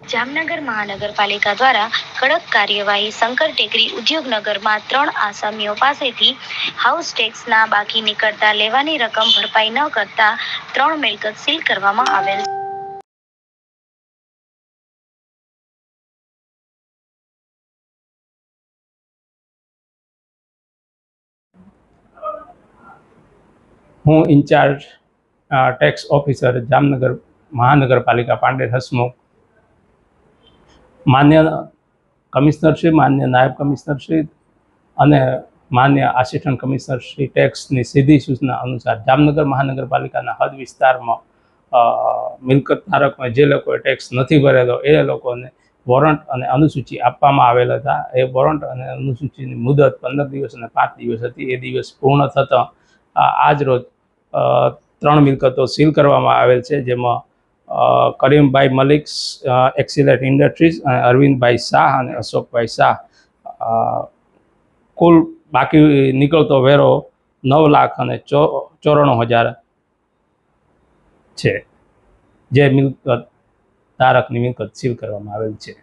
જામનગર મહાનગરપાલિકા દ્વારા કડક કાર્યવાહી શંકર ટેકરી ઉદ્યોગનગરમાં 3 આસામીઓ પાસેથી હાઉસ ટેક્સના બાકી નીકળતા લેવાની રકમ ભરપાઈ ન કરતા 3 મિલકત સીલ કરવામાં આવેલ. હું ઇન્ચાર્જ ટેક્સ ઓફિસર જામનગર મહાનગરપાલિકા પાંડેર હસમુખ માન્ય કમિશનરશ્રી, માન્ય નાયબ કમિશનરશ્રી અને માન્ય આસિસ્ટન્ટ કમિશનરશ્રી ટેક્સની સીધી સૂચના અનુસાર જામનગર મહાનગરપાલિકાના હદ વિસ્તારમાં મિલકત ધારકોને જે લોકોએ ટેક્સ નથી ભરેલો એ લોકોને વોરંટ અને અનુસૂચિ આપવામાં આવેલ હતા. એ વોરંટ અને અનુસૂચિની મુદત 15 દિવસ અને 5 દિવસ હતી. એ દિવસ પૂર્ણ થતાં આજ રોજ 3 મિલકતો સીલ કરવામાં આવેલ છે, જેમાં કરીમભાઈ મલિક એક્સિલેટ ઇન્ડસ્ટ્રીઝ અને અરવિંદભાઈ શાહ અને અશોકભાઈ શાહ. કુલ બાકી નીકળતો વેરો 9,94,000 છે, જે મિલકત ધારકની મિલકત સીલ કરવામાં આવેલ છે.